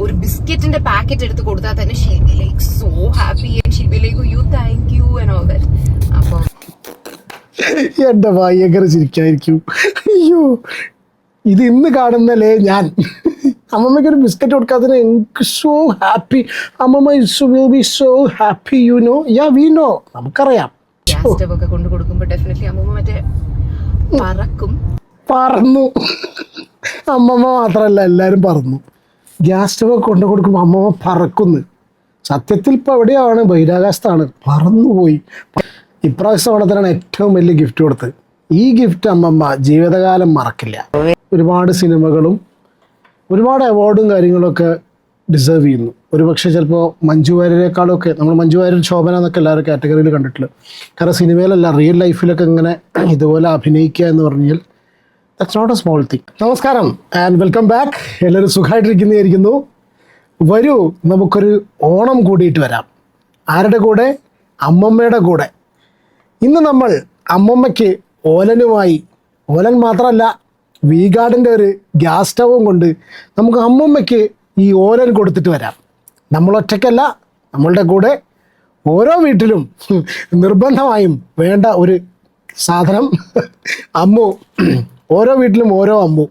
ഒരു ബിസ്ക്കറ്റിന്റെ പാക്കറ്റ് എടുത്ത് കൊടുത്താൽ തന്നെ she'll be like so happy and she'll be like you thank you and all that. അപ്പം എന്റെ ഭയങ്കര ചിരിക്കായിരിക്കും. അയ്യോ, ഇത് ഇന്ന് കാണുന്നല്ലേ ഞാൻ അമ്മമ്മയ്ക്ക് ഒരു ബിസ്ക്കറ്റ് കൊടുക്കാത്തതിന് എനിക്ക് സോ ഹാപ്പി. അമ്മമ്മ will be so happy, you know. Ya we know, നമുക്കറിയാം. ഗ്യാസ് സ്റ്റവ് ഒക്കെ കൊണ്ട് കൊടുക്കുമ്പോൾ ഡെഫിനറ്റ്ലി അമ്മമ്മ മറ്റേ പറന്നു. അമ്മമ്മ മാത്രമല്ല, എല്ലാവരും പറന്നു. ഗ്യാസ് സ്റ്റവ് ഒക്കെ കൊണ്ട് കൊടുക്കുമ്പോൾ അമ്മമ്മ പറക്കുന്നു. സത്യത്തിൽ ഇപ്പോൾ എവിടെയാണ്? ബഹിരാകാശത്താണ്, പറന്നുപോയി. ഇപ്രാവശ്യം ഓണത്തിനാണ് ഏറ്റവും വലിയ ഗിഫ്റ്റ് കൊടുത്തത്. ഈ ഗിഫ്റ്റ് അമ്മമ്മ ജീവിതകാലം മറക്കില്ല. ഒരുപാട് സിനിമകളും ഒരുപാട് അവാർഡും കാര്യങ്ങളൊക്കെ ഡിസേർവ് ചെയ്യുന്നു. ഒരുപക്ഷെ ചിലപ്പോൾ മഞ്ജു വാര്യരെക്കാളൊക്കെ നമ്മൾ മഞ്ജു വാര്യർ, ശോഭന എന്നൊക്കെ എല്ലാവരും കാറ്റഗറിയിൽ കണ്ടിട്ടുള്ളൂ. കാരണം സിനിമയിലല്ല, റിയൽ ലൈഫിലൊക്കെ ഇങ്ങനെ ഇതുപോലെ അഭിനയിക്കുക എന്ന് പറഞ്ഞാൽ that's not a small thing. നമസ്കാരം ആൻഡ് വെൽക്കം ബാക്ക്. എല്ലാവരും സുഖമായിട്ടിരിക്കുന്നതായിരിക്കുന്നു. വരൂ, നമുക്കൊരു ഓണം കൂടിയിട്ട് വരാം. ആരുടെ കൂടെ? അമ്മമ്മയുടെ കൂടെ. ഇന്ന് നമ്മൾ അമ്മമ്മയ്ക്ക് ഓലനുമായി, ഓലൻ മാത്രമല്ല വീഗാർഡിൻ്റെ ഒരു ഗ്യാസ് സ്റ്റവും കൊണ്ട് നമുക്ക് അമ്മമ്മയ്ക്ക് ഈ ഓലൻ കൊടുത്തിട്ട് വരാം. നമ്മളൊറ്റയ്ക്കല്ല, നമ്മളുടെ കൂടെ ഓരോ വീട്ടിലും നിർബന്ധമായും വേണ്ട ഒരു സാധനം അമ്മു. ഓരോ വീട്ടിലും ഓരോ അമ്മു.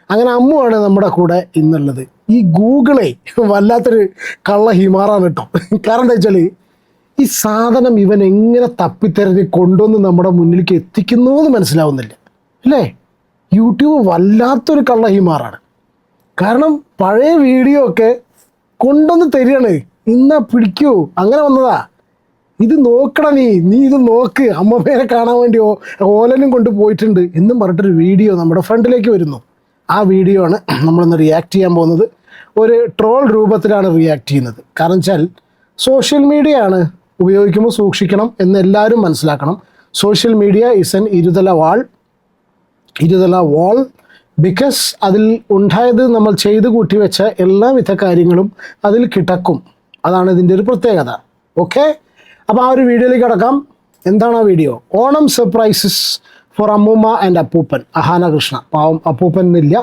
അങ്ങനെ അമ്മുവാണ് നമ്മുടെ കൂടെ ഇന്നുള്ളത്. ഈ ഗൂഗിളെ വല്ലാത്തൊരു കള്ള ഹിമാറാണ് കേട്ടോ. കാരണം എന്താ വെച്ചാൽ ഈ സാധനം ഇവൻ എങ്ങനെ തപ്പിത്തെരഞ്ഞ് കൊണ്ടുവന്ന് നമ്മുടെ മുന്നിലേക്ക് എത്തിക്കുന്നു എന്ന് മനസ്സിലാവുന്നില്ല അല്ലേ? യൂട്യൂബ് വല്ലാത്തൊരു കള്ള ഹിമാറാണ്. കാരണം പഴയ വീഡിയോ ഒക്കെ കൊണ്ടുവന്ന് തരികയാണ്. ഇന്നാ പിടിക്കൂ, അങ്ങനെ വന്നതാ. ഇത് നോക്കണം, നീ ഇത് നോക്ക്, അമ്മമ്മേനെ കാണാൻ വേണ്ടി ഓലനും കൊണ്ട് പോയിട്ടുണ്ട് എന്നും പറഞ്ഞിട്ടൊരു വീഡിയോ നമ്മുടെ ഫ്രണ്ടിലേക്ക് വരുന്നു. ആ വീഡിയോ ആണ് നമ്മളിന്ന് റിയാക്ട് ചെയ്യാൻ പോകുന്നത്. ഒരു ട്രോൾ രൂപത്തിലാണ് റിയാക്ട് ചെയ്യുന്നത്. കാരണം വെച്ചാൽ സോഷ്യൽ മീഡിയ ആണ്, ഉപയോഗിക്കുമ്പോൾ സൂക്ഷിക്കണം എന്ന് എല്ലാവരും മനസ്സിലാക്കണം. സോഷ്യൽ മീഡിയ ഈസ് എൻ ഇരുതല വാൾ ബിക്കോസ് അതിൽ ഉണ്ടായത് നമ്മൾ ചെയ്ത് കൂട്ടി വെച്ച എല്ലാവിധ കാര്യങ്ങളും അതിൽ കിടക്കും. അതാണ് ഇതിൻ്റെ ഒരു പ്രത്യേകത. ഓക്കെ, അപ്പോൾ ആ ഒരു വീഡിയോയിലേക്ക് കിടക്കാം. എന്താണ് ആ വീഡിയോ? ഓണം സർപ്രൈസസ് ഫോർ അമ്മൂമ്മ ആൻഡ് അപ്പൂപ്പൻ. അഹാന കൃഷ്ണ. പാവം അപ്പൂപ്പൻ എന്നില്ല,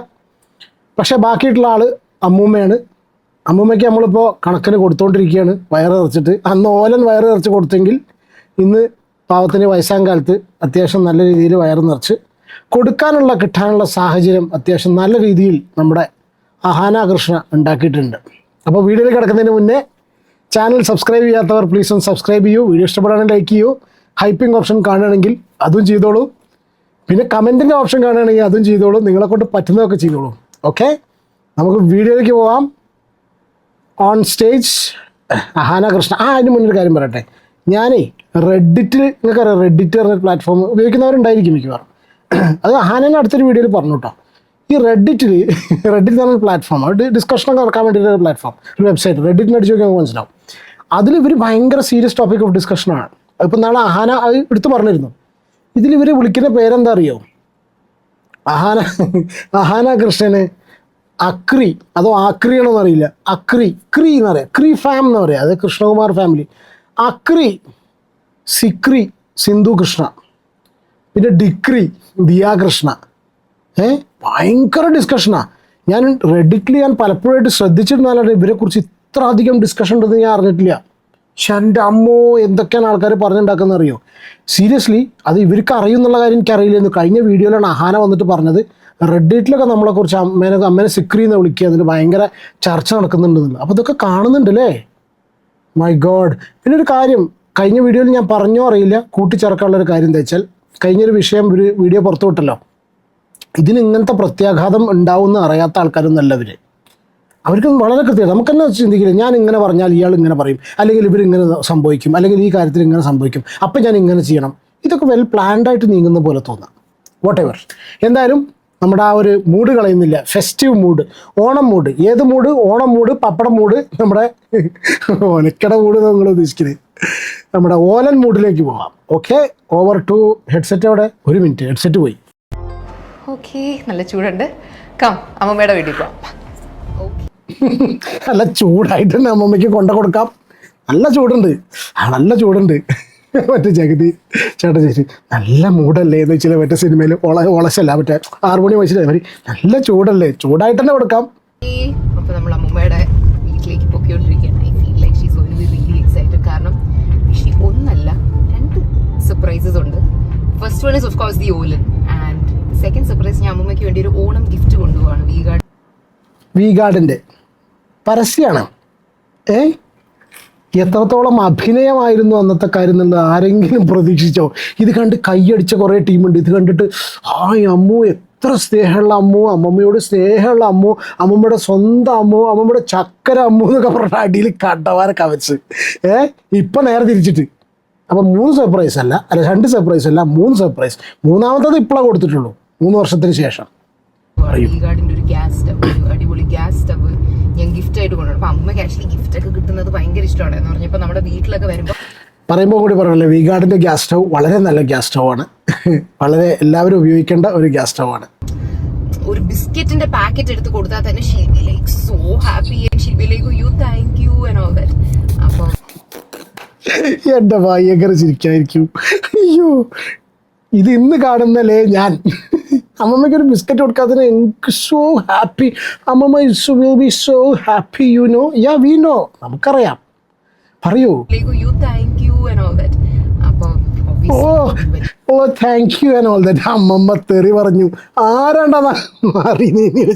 പക്ഷേ ബാക്കിയിട്ടുള്ള ആൾ അമ്മൂമ്മയാണ്. അമ്മൂമ്മയ്ക്ക് നമ്മളിപ്പോൾ കണക്കിന് കൊടുത്തുകൊണ്ടിരിക്കുകയാണ് വയറ് നിറച്ചിട്ട്. അന്ന് ഓലൻ വയറ് നിറച്ച് കൊടുത്തെങ്കിൽ ഇന്ന് പാവത്തിന് വയസ്സാം കാലത്ത് അത്യാവശ്യം നല്ല രീതിയിൽ വയറ് നിറച്ച് കൊടുക്കാനുള്ള, കിട്ടാനുള്ള സാഹചര്യം അത്യാവശ്യം നല്ല രീതിയിൽ നമ്മുടെ അഹാന കൃഷ്ണ ഉണ്ടാക്കിയിട്ടുണ്ട്. അപ്പോൾ വീഡിയോയിൽ കിടക്കുന്നതിന് മുന്നേ ചാനൽ സബ്സ്ക്രൈബ് ചെയ്യാത്തവർ പ്ലീസ് ഒന്ന് സബ്സ്ക്രൈബ് ചെയ്യൂ. വീഡിയോ ഇഷ്ടപ്പെടുകയാണെങ്കിൽ ലൈക്ക് ചെയ്യൂ. ഹൈപ്പിംഗ് ഓപ്ഷൻ കാണുകയാണെങ്കിൽ അതും ചെയ്തോളൂ. പിന്നെ കമൻറ്റിൻ്റെ ഓപ്ഷൻ കാണുകയാണെങ്കിൽ അതും ചെയ്തോളൂ. നിങ്ങളെക്കൊണ്ട് പറ്റുന്നതൊക്കെ ചെയ്തോളൂ. ഓക്കെ, നമുക്ക് വീഡിയോയിലേക്ക് പോകാം. On stage Ahana Krishna. അതിന് മുന്നൊരു കാര്യം പറയട്ടെ. ഞാനേ റെഡിറ്റിൽ, നിങ്ങൾക്കറിയാം റെഡിറ്റ് പറഞ്ഞ പ്ലാറ്റ്ഫോം ഉപയോഗിക്കുന്നവരുണ്ടായിരിക്കും മിക്കവാറും. അത് അഹാനേനെ അടുത്തൊരു വീഡിയോയിൽ പറഞ്ഞു കേട്ടോ. ഈ റെഡിറ്റ് എന്ന് പറഞ്ഞ പ്ലാറ്റ്ഫോം, അത് ഡിസ്കഷനൊക്കെ നടക്കാൻ വേണ്ടിയിട്ടൊരു പ്ലാറ്റ്ഫോം, ഒരു വെബ്സൈറ്റ്. റെഡിറ്റിന് അടിച്ച് നോക്കിയാൽ നമുക്ക് മനസ്സിലാവും. അതിൽ ഇവർ ഭയങ്കര സീരിയസ് ടോപ്പിക് ഓഫ് ഡിസ്കഷനാണ്. ഇപ്പം നാളെ അഹാന അത് എടുത്ത് പറഞ്ഞിരുന്നു. ഇതിലിവർ വിളിക്കുന്ന പേരെന്താ അറിയോ? അഹാന കൃഷ്ണന് അക്രി, അതോ ആക്രിയാണോന്ന് അറിയില്ല. ക്രീ എന്ന് പറയാം, ക്രീ ഫാം എന്ന് പറയാം. അത് കൃഷ്ണകുമാർ ഫാമിലി. അക്രി, സിക്രി സിന്ധു കൃഷ്ണ, പിന്നെ ഡിക്രി ദിയാ കൃഷ്ണ. ഭയങ്കര ഡിസ്കഷനാണ്. ഞാൻ റെഡിറ്റിൽ പലപ്പോഴായിട്ട് ശ്രദ്ധിച്ചിരുന്നാലും ഇവരെക്കുറിച്ച് ഇത്ര അധികം ഡിസ്കഷൻ ഉണ്ടെന്ന് ഞാൻ അറിഞ്ഞിട്ടില്ല. പക്ഷെ എൻ്റെ അമ്മോ, എന്തൊക്കെയാണ് ആൾക്കാർ പറഞ്ഞുണ്ടാക്കുന്നത് അറിയോ? സീരിയസ്ലി അത് ഇവർക്ക് അറിയുന്നുള്ള കാര്യം എനിക്കറിയില്ലായിരുന്നു. കഴിഞ്ഞ വീഡിയോയിലാണ് അഹാന വന്നിട്ട് പറഞ്ഞത് റെഡിറ്റിലൊക്കെ നമ്മളെക്കുറിച്ച് അമ്മേനെ സിക്രി എന്ന് വിളിക്കുക, അതിന് ഭയങ്കര ചർച്ച നടക്കുന്നുണ്ടെന്നുള്ളത്. അപ്പോൾ ഇതൊക്കെ കാണുന്നുണ്ടല്ലേ? My God. പിന്നെ ഒരു കാര്യം കഴിഞ്ഞ വീഡിയോയിൽ ഞാൻ പറഞ്ഞോ അറിയില്ല, കൂട്ടിച്ചേർക്കാനുള്ളൊരു കാര്യം എന്താ വെച്ചാൽ, കഴിഞ്ഞൊരു വിഷയം ഒരു വീഡിയോ പുറത്തു വിട്ടല്ലോ. ഇതിന് ഇങ്ങനത്തെ പ്രത്യാഘാതം ഉണ്ടാവുമെന്ന് അറിയാത്ത ആൾക്കാരൊന്നല്ല ഇവർ. അവർക്ക് വളരെ കൃത്യമാണ്. നമുക്കെന്നെ ചിന്തിക്കില്ല, ഞാൻ ഇങ്ങനെ പറഞ്ഞാൽ ഇയാൾ ഇങ്ങനെ പറയും, അല്ലെങ്കിൽ ഇവരിങ്ങനെ സംഭവിക്കും, അല്ലെങ്കിൽ ഈ കാര്യത്തിൽ ഇങ്ങനെ സംഭവിക്കും, അപ്പം ഞാൻ ഇങ്ങനെ ചെയ്യണം. ഇതൊക്കെ വെൽ പ്ലാൻഡായിട്ട് നീങ്ങുന്ന പോലെ തോന്നാം. Whatever. എന്തായാലും നമ്മുടെ ആ ഒരു മൂഡ് കളയുന്നില്ല. Festive mood, Onam mood. ഏത് mood? Onam mood, pappadam mood, നമ്മുടെ ഒലക്കട മൂഡ് നിങ്ങൾ ഉദ്ദേശിക്കുന്നത്. നമ്മുടെ ഓലൻ മൂഡിലേക്ക് പോകാം. Okay, over to headset. അവിടെ ഒരു മിനിറ്റ്, ഹെഡ്സെറ്റ് പോയി. ഓക്കെ, നല്ല ചൂടുണ്ട്. കം, അമ്മമ്മയുടെ വീട്ടിൽ പോകാം. നല്ല ചൂടായിട്ട് തന്നെ അമ്മമ്മയ്ക്ക് കൊണ്ട കൊടുക്കാം. നല്ല ചൂടുണ്ട്. മറ്റേ ജഗതി ചേട്ടാ ചേച്ചി നല്ല മൂടല്ലേ എന്ന് വെച്ചാൽ മറ്റേ സിനിമയിൽ ഒളശല്ല, മറ്റേ 6 മണി വയസ്സിലെ നല്ല ചൂടല്ലേ, ചൂടായിട്ട് തന്നെ കൊടുക്കാം. അപ്പോൾ നമ്മൾ അമ്മൂമ്മയുടെ one is of course the Olen. And the second surprise ഞാൻ അമ്മമ്മയ്ക്ക് വേണ്ടി ഒരു ഓണം ഗിഫ്റ്റ് കൊണ്ടുപോവാണ് വി ഗാർഡിൻ്റെ പരസ്യമാണ്. എത്രത്തോളം അഭിനയമായിരുന്നു അന്നത്തെ കാര്യം എന്നുള്ളത് ആരെങ്കിലും പ്രതീക്ഷിച്ചോ? ഇത് കണ്ട് കൈയടിച്ച കുറേ ടീമുണ്ട്. ഇത് കണ്ടിട്ട് അമ്മു എത്ര സ്നേഹമുള്ള അമ്മു, അമ്മമ്മയോട് സ്നേഹമുള്ള അമ്മു, അമ്മമ്മയുടെ സ്വന്തം അമ്മു, അമ്മമ്മയുടെ ചക്കര അമ്മു എന്നൊക്കെ പറഞ്ഞ അടിയിൽ കണ്ടവാരെ കവച്ച്. ഇപ്പം നേരെ തിരിച്ചിട്ട് അപ്പം 3 സർപ്രൈസ് അല്ല 2 സർപ്രൈസ് അല്ല 3 സർപ്രൈസ്. മൂന്നാമത്തത് ഇപ്പോഴാണ് കൊടുത്തിട്ടുള്ളൂ 3 വർഷത്തിന് ശേഷം. ഒരു ഗ്യാസ് സ്റ്റവ്, അടിപൊളി ഗ്യാസ് സ്റ്റവ് ഞാൻ ഗിഫ്റ്റ് ആയിട്ട് കൊണ്ടുപോകും. അപ്പൊ അമ്മയ്ക്ക് ആക്ച്വലി ഗിഫ്റ്റ് ഒക്കെ കിട്ടുന്നത് ഭയങ്കര ഇഷ്ടമാണ് എന്ന് പറഞ്ഞപ്പോൾ നമ്മുടെ വീട്ടിലൊക്കെ പറയുമ്പോൾ കൂടി പറയല്ലേ, വി ഗാർഡിൻ്റെ ഗ്യാസ് സ്റ്റവ് വളരെ നല്ല ഗ്യാസ് സ്റ്റവ് ആണ്. വളരെ എല്ലാവരും ഉപയോഗിക്കേണ്ട ഒരു ഗ്യാസ് സ്റ്റവ് ആണ്. ഒരു ബിസ്ക്കറ്റിന്റെ പാക്കറ്റ് എടുത്ത് കൊടുത്താൽ തന്നെ she'll be like so happy and she'll be like you thank you and all that. അപ്പൊ എൻ്റെ ഭയങ്കര ചിരിക്കായിരിക്കും. അയ്യോ, ഇത് ഇന്ന് കാണുന്നല്ലേ ഞാൻ അമ്മമ്മയ്ക്ക് ഒരു ബിസ്ക്കറ്റ് കൊടുക്കാത്തതിന് എനിക്ക് സോ ഹാപ്പി. അമ്മമ്മ will be so happy, you know. Ya we know, നമുക്കറിയാം. പറയൂ. you thank you and all that. അപ്പൊ oh thank you and all that. അമ്മമ്മ തെറി പറഞ്ഞു. ആരാണ്ടാ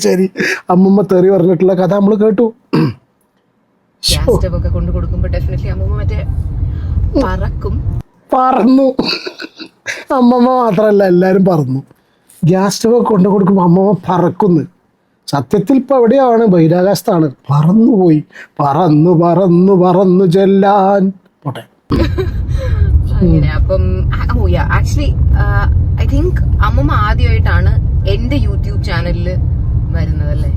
ശരി, അമ്മമ്മ തെറി പറഞ്ഞിട്ടുള്ള കഥ നമ്മൾ കേട്ടു. ഗ്യാസ് സ്റ്റവ് ഒക്കെ കൊണ്ട് കൊടുക്കുമ്പോ ഡെഫിനറ്റ്ലി അമ്മമ്മ മറ്റേ പറന്നു. അമ്മമ്മ മാത്രമല്ല എല്ലാവരും പറന്നു. ഗ്യാസ് സ്റ്റവ് കൊണ്ട് കൊടുക്കുമ്പോൾ അമ്മമ്മ പറക്കുന്നു. സത്യത്തിൽ ഇപ്പോൾ എവിടെയാണ്? ബഹിരാകാശത്താണ്. പറന്നുപോയി. പറന്നു പറന്നു പറന്നു ചെല്ലാൻ പോട്ടെ. അങ്ങനെ അപ്പം ആക്ച്വലി ഐ തിങ്ക് അമ്മമ്മ ആദ്യമായിട്ടാണ് എന്റെ യൂട്യൂബ് ചാനലിൽ വരുന്നത് അല്ലേ?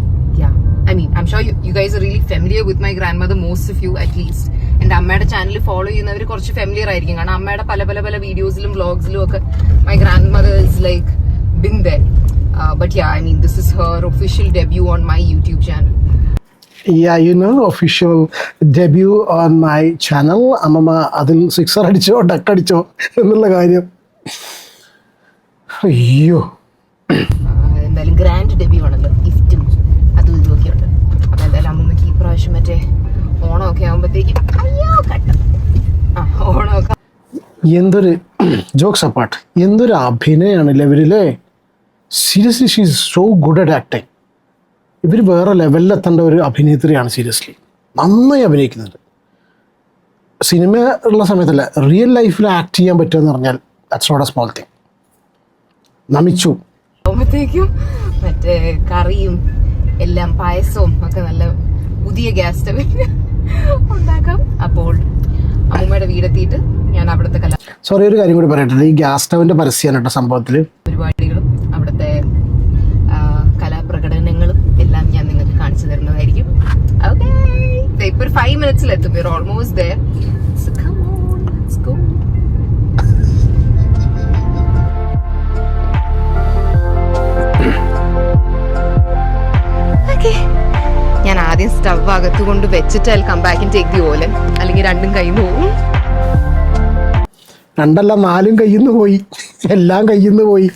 I mean, I'm sure you guys are really familiar with my grandmother, most of you at least. എന്റെ അമ്മയുടെ ചാനൽ ഫോളോ ചെയ്യുന്നവർ കുറച്ച് ഫെമിലിയർ ആയിരിക്കും. കാരണം അമ്മയുടെ പല വീഡിയോസിലും വ്ളോഗ്സിലും ഒക്കെ my grandmother is like been there. But yeah, I mean, this is her official debut on my YouTube channel. Yeah, you know, official debut on my channel. അമ്മമ്മ അതിൽ 6 അടിച്ചോ ഡക്ക് അടിച്ചോ എന്നുള്ള കാര്യം. അയ്യോ, എന്തായാലും ഗ്രാൻഡ് ഡെബ്യൂ ആണല്ലോ. ഗിഫ്റ്റും അതും ഇതുമൊക്കെ ഉണ്ട്. അപ്പൊ എന്തായാലും അമ്മമ്മക്ക് ഈ പ്രാവശ്യം മറ്റേ ഓണമൊക്കെ ആകുമ്പോഴത്തേക്കും ഓണമൊക്കെ എന്തൊരു ജോക്സ് അപ്പാർട്ട്, എന്തൊരു അഭിനയമാണ് ഇവരില്ലേ. Seriously she is so good at acting. ഇവർ വേറെ ലെവലിലെത്തേണ്ട ഒരു അഭിനേത്രിയാണ്. സീരിയസ്ലി നന്നായി അഭിനയിക്കുന്നുണ്ട്. സിനിമ ഉള്ള സമയത്തല്ല, റിയൽ ലൈഫിൽ ആക്ട് ചെയ്യാൻ പറ്റുമെന്ന് പറഞ്ഞാൽ that's not a small thing. നമിച്ചു ആകുമ്പോഴത്തേക്കും മറ്റേ കറിയും എല്ലാം പായസവും ഒക്കെ നല്ല പുതിയ ഗ്യാസ് സ്റ്റവിൽ ഉണ്ടാക്കാം. അപ്പോൾ അമ്മൂമ്മയുടെ വീടെത്തിയിട്ട് ഞാൻ അവിടുത്തെ സോറി ഒരു കാര്യം കൂടി പറയട്ടെ. ഈ ഗ്യാസ് സ്റ്റവിന്റെ പരസ്യമാണ് കേട്ടോ സംഭവത്തിൽ. പരിപാടികളും അവിടുത്തെ കലാപ്രകടനങ്ങളും എല്ലാം ഞാൻ നിങ്ങൾക്ക് കാണിച്ചു തരുന്നതായിരിക്കും. ഓക്കേ, ഇപ്പൊ ഒരു 5 minutes എത്തും. we're almost there. So come on, let's go. ഞാൻ ആദ്യം സ്റ്റവ് അകത്ത് കൊണ്ട് വെച്ചിട്ട് I'll come back and take the Olen. അല്ലെങ്കിൽ രണ്ടും കയ്യിൽ നിന്ന് പോവും. 2 അല്ല 4 കയ്യിൽ നിന്ന് പോയി. എല്ലാം കയ്യിൽ നിന്ന് പോയി.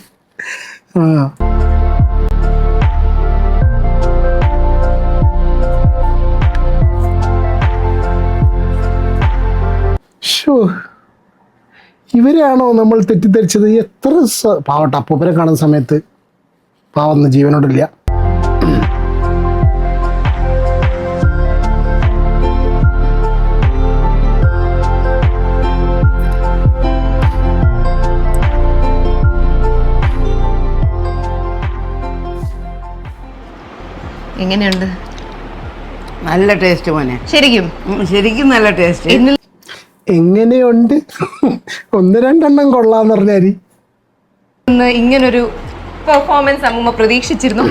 ഇവരെയാണോ നമ്മൾ തെറ്റിദ്ധരിച്ചത്? എത്ര പാവട്ടെ അപ്പൂപ്പനെ കാണുന്ന സമയത്ത് പാവന്ന് ജീവനോടില്ല. എങ്ങനെയുണ്ട്? നല്ല ടേസ്റ്റ് മോനെ. ശരിക്കും നല്ല ടേസ്റ്റ്. എങ്ങനെയുണ്ട്? 1-2 എണ്ണം കൊള്ളാന്ന് പറഞ്ഞാല് ഇങ്ങനൊരു പെർഫോമൻസ് അമ്മൂമ്മ പ്രതീക്ഷിച്ചിരുന്നു?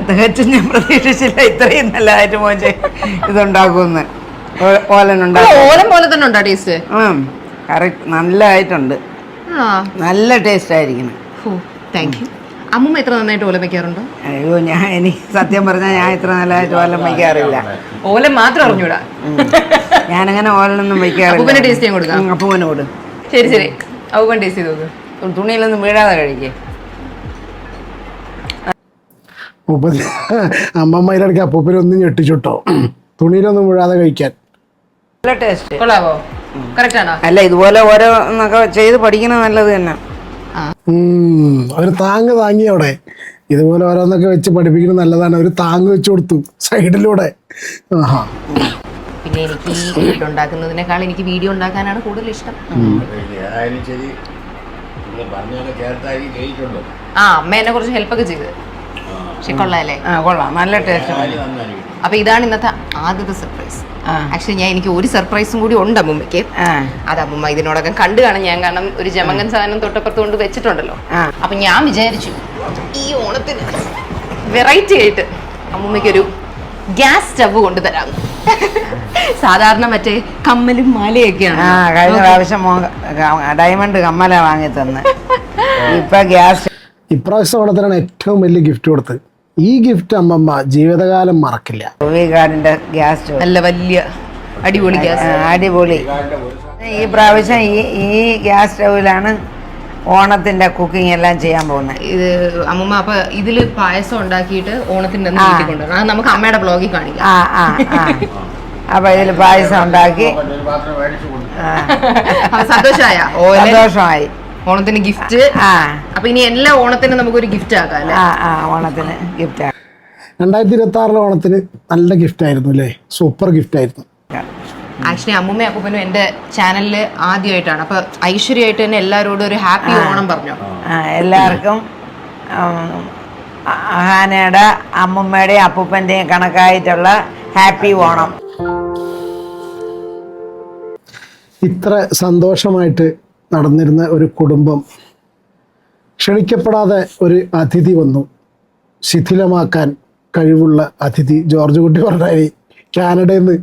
തികച്ചും ഞാൻ പ്രതീക്ഷിച്ചില്ല ഇത്രയും നല്ലതായിട്ട് മോനെ ഇതുണ്ടാക്കുമെന്ന്. ഓലം പോലെ തന്നെ ഉണ്ടോ ടേസ്റ്റ്? കറക്റ്റ്, നല്ലതായിട്ടുണ്ട്. നല്ല ടേസ്റ്റ് ആയിരിക്കണം. Thank you. അമ്മൂമ്മ എത്ര നന്നായിട്ട് ഓലം വയ്ക്കാറുണ്ടോ? അയ്യോ, എനിക്ക് സത്യം പറഞ്ഞാൽ ഞാൻ ഇത്ര നല്ലതായിട്ട് ഓലം വയ്ക്കാറില്ല. ഓലം മാത്രം അറിഞ്ഞൂടാ. ഞാനങ്ങനെ ഓലൊന്നും വയ്ക്കാറില്ല. അപ്പൂപ്പനെ ടേസ്റ്റ് ചെയ്യാൻ കൊടുക്കാം. അപ്പൂപ്പന് കൊടു. ശരി അപ്പൂപ്പൻ ടേസ്റ്റ് ചെയ്ത് നോക്ക്. തുണിയിലൊന്നും വീഴാതെ കഴിക്കേ. അമ്മമ്മയിലിടയ്ക്ക് അപ്പൂപ്പനെ ഒന്നും ഞെട്ടിച്ചുട്ടോ. തുണിയിലൊന്നും വീഴാതെ കഴിക്കാൻ. നല്ല ടേസ്റ്റ്. കൊള്ളാവോ? കറക്റ്റ് ആണോ? അല്ല, ഇതുപോലെ ഓരോന്നൊക്കെ ചെയ്ത് പഠിക്കുന്നത് നല്ലത് തന്നെ. ഒരു താങ്ങ് താങ്ങി അവിടെ. ഇതുപോലെ ഓരോന്നൊക്കെ വെച്ച് പഠിപ്പിക്കുന്നത് നല്ലതാണ്. ഒരു താങ്ങ് വെച്ച് കൊടുത്തു സൈഡിലൂടെ. ആഹാ. പിന്നെ എനിക്ക് ഈ ഫുഡ് ഉണ്ടാക്കുന്നതിനേക്കാൾ എനിക്ക് വീഡിയോ ഉണ്ടാക്കാനാണ് കൂടുതൽ ഇഷ്ടം. അമ്മ എന്നെ കുറച്ച് ഹെൽപ്പൊക്കെ ചെയ്ത്. പക്ഷെ കൊള്ളാല്ലേ? കൊള്ളാം, നല്ല ടേസ്റ്റ്. അപ്പൊ ഇതാണ് ഇന്നത്തെ ആദ്യത്തെ സർപ്രൈസ്. ആക്ച്വലി എനിക്ക് ഒരു സർപ്രൈസും കൂടി ഉണ്ട് അമ്മൂമ്മയ്ക്ക്. അത് അമ്മൂമ്മ ഇതിനോടൊക്കെ കണ്ടു കാണാൻ ഞാൻ, കാരണം ഒരു ജമങ്ങൻ സാധനം തൊട്ടപ്പുറത്ത് കൊണ്ട് വെച്ചിട്ടുണ്ടല്ലോ. അപ്പൊ ഞാൻ വിചാരിച്ചു ഈ ഓണത്തിന് വെറൈറ്റി ആയിട്ട് അമ്മൂമ്മയ്ക്കൊരു ഗ്യാസ് സ്റ്റവ് കൊണ്ടുതരാം. സാധാരണ മറ്റേ കമ്മലും മാലയൊക്കെയാണ്. കഴിഞ്ഞ പ്രാവശ്യം ഡയമണ്ട് കമ്മല വാങ്ങി തന്നെ. ഇപ്പൊ ഗ്യാസ്. ഇപ്രാവശ്യം ഓണത്തിനാണ് ഏറ്റവും വലിയ ഗിഫ്റ്റ് കൊടുത്തത്. ഈ ഗിഫ്റ്റ് അമ്മമ്മ ജീവിതകാലം മറക്കില്ല. വീഗാർഡിന്റെ ഗ്യാസ് സ്റ്റവ് നല്ല വലിയ അടിപൊളി ഗ്യാസ്. അടിപൊളി. ഈ പ്രാവശ്യം ഈ ഗ്യാസ് സ്റ്റൗവിലാണ് ഓണത്തിന്റെ കുക്കിംഗ് എല്ലാം ചെയ്യാൻ പോകുന്നത്. ഇത് അമ്മമ്മ അപ്പൊ ഇതില് പായസം ഉണ്ടാക്കിയിട്ട് ഓണത്തിന്റെ അന്ന് വീട്ടിൽ കൊണ്ടുവരണം. അത് നമുക്ക് അമ്മയുടെ ബ്ലോഗിൽ കാണിക്കാം. അപ്പൊ ഇതിൽ പായസം ഉണ്ടാക്കി സന്തോഷമായി. ഓണത്തിന് ഗിഫ്റ്റ്. അപ്പൊ ഇനി എല്ലാ ഓണത്തിനും നമുക്കൊരു ഗിഫ്റ്റ് ആക്കാം അല്ലേ? ഓണത്തിന് ഗിഫ്റ്റ്. 2026 ഓണത്തിന് നല്ല ഗിഫ്റ്റ് ആയിരുന്നു അല്ലേ? സൂപ്പർ ഗിഫ്റ്റ് ആയിരുന്നു. ആക്ച്വലി അമ്മൂമ്മയും അപ്പൂപ്പനും എന്റെ ചാനലില് ആദ്യമായിട്ടാണ്. അപ്പൊ ഐശ്വര്യമായിട്ട് തന്നെ എല്ലാവരോടും ഒരു ഹാപ്പി ഓണം പറഞ്ഞു. എല്ലാവർക്കും അഹാനയുടെ അമ്മൂമ്മയുടെയും അപ്പൂപ്പന്റെയും കണക്കായിട്ടുള്ള ഹാപ്പി ഓണം. ഇത്ര സന്തോഷമായിട്ട് നടന്നിരുന്ന ഒരു കുടുംബം ക്ഷണിക്കപ്പെടാതെ ഒരു അതിഥി വന്നു. ശിഥിലമാക്കാൻ കഴിവുള്ള അതിഥി. ജോർജ് കുട്ടി പറഞ്ഞാൽ കാനഡയിൽ നിന്ന്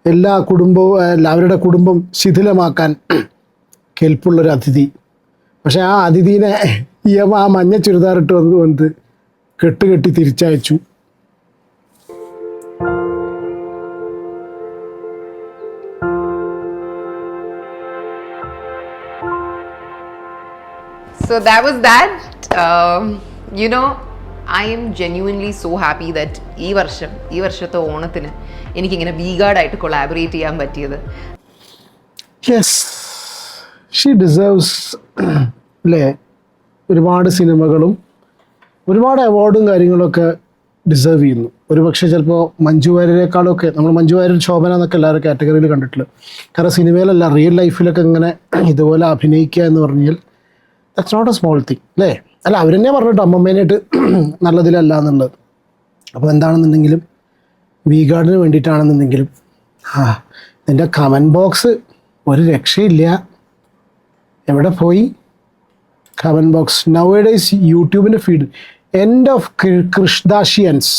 എല്ലാ കുടുംബവും അവരുടെ കുടുംബം ശിഥിലമാക്കാൻ കെൽപ്പുള്ളൊരു അതിഥി. പക്ഷെ ആ അതിഥീനെ ആ മഞ്ഞ ചുരിദാറിട്ട് വന്ന് കെട്ടുകെട്ടി തിരിച്ചയച്ചു. So that was that. You know, I am genuinely so happy that ഈ വർഷത്തെ ഓണത്തിന് എനിക്കിങ്ങനെ വീഗാർഡായിട്ട് കൊളാബറേറ്റ് ചെയ്യാൻ പറ്റിയത്. യെസ്, ഷീ ഡിസേർവ്സ് അല്ലേ? ഒരുപാട് സിനിമകളും ഒരുപാട് അവാർഡും കാര്യങ്ങളൊക്കെ ഡിസേർവ് ചെയ്യുന്നു. ഒരു പക്ഷേ ചിലപ്പോൾ മഞ്ജു വാര്യരെക്കാളൊക്കെ നമ്മൾ മഞ്ജു വാര്യർ, ശോഭന എന്നൊക്കെ എല്ലാവരും കാറ്റഗറിയിൽ കണ്ടിട്ടുള്ളൂ. കാരണം സിനിമയിലല്ല, റിയൽ ലൈഫിലൊക്കെ ഇങ്ങനെ ഇതുപോലെ അഭിനയിക്കുക എന്ന് പറഞ്ഞാൽ that's not a small thing അല്ലേ? അല്ല, അവരെന്നെ പറഞ്ഞിട്ട് അമ്മമ്മേനായിട്ട് നല്ലതിലല്ല എന്നുള്ളത്. അപ്പോൾ എന്താണെന്നുണ്ടെങ്കിലും വീഗാർഡിന് വേണ്ടിയിട്ടാണെന്നുണ്ടെങ്കിലും എൻ്റെ കമൻറ്റ് ബോക്സ് ഒരു രക്ഷയില്ല. എവിടെ പോയി കമൻറ്റ് ബോക്സ്? നൗഡേയ്സ് യൂട്യൂബിൻ്റെ ഫീഡ് എൻഡ് ഓഫ് കൃഷ്ദാഷിയൻസ്.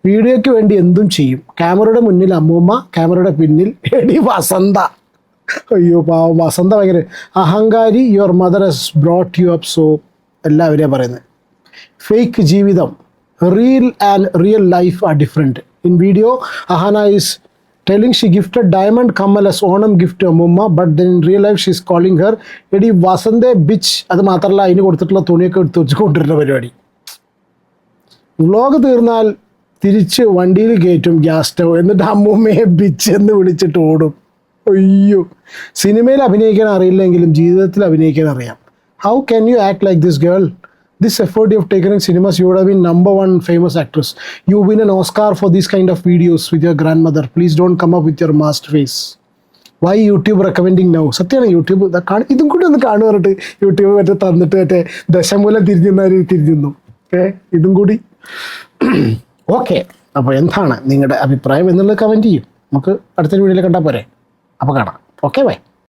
വീഡിയോയ്ക്ക് വേണ്ടി എന്തും ചെയ്യും. ക്യാമറയുടെ മുന്നിൽ അമ്മൂമ്മ, ക്യാമറയുടെ പിന്നിൽ എടി വസന്ത. അയ്യോ പാവം വസന്ത ഭയങ്കര അഹങ്കാരി. Your mother has brought you up. So എല്ലാവരെയും പറയുന്നത് ഫേക്ക് ജീവിതം, real life are different. In video Ahana is telling she gifted diamond kamal as Onam gift to Mumma, but then in real life she is calling her Edi Vasande bitch. അത് മാത്രമല്ല, അതിന് കൊടുത്തിട്ടുള്ള തുണിയൊക്കെ എടുത്ത് വെച്ചുകൊണ്ടിരുന്ന പരിപാടി. വ്ളോഗ് തീർന്നാൽ തിരിച്ച് വണ്ടിയിൽ കയറ്റും ഗ്യാസ് സ്റ്റവ്, എന്നിട്ട് അമ്മൂമ്മയെ ബിച്ച് എന്ന് വിളിച്ചിട്ട് ഓടും. അയ്യോ, സിനിമയിൽ അഭിനയിക്കാൻ അറിയില്ലെങ്കിലും ജീവിതത്തിൽ അഭിനയിക്കാൻ അറിയാം. How can you act like this girl? This effort you have taken in cinemas, you would have been #1 famous actress. You win an Oscar for these kind of videos with your grandmother. Please don't come up with your masked face. Why YouTube recommending now? സത്യമാണ് YouTube ഇതും കൂടി ഒന്ന് കാണുക പറഞ്ഞിട്ട് YouTube മറ്റേ തന്നിട്ട് മറ്റേ ദശമൂലം തിരിഞ്ഞു. ഇതും കൂടി ഓക്കെ. അപ്പോൾ എന്താണ് നിങ്ങളുടെ അഭിപ്രായം എന്നുള്ളത് കമൻറ്റ് ചെയ്യും. നമുക്ക് അടുത്തൊരു വീഡിയോയിൽ കണ്ടാൽ പോരെ? അപ്പോൾ കാണാം. Okay, by.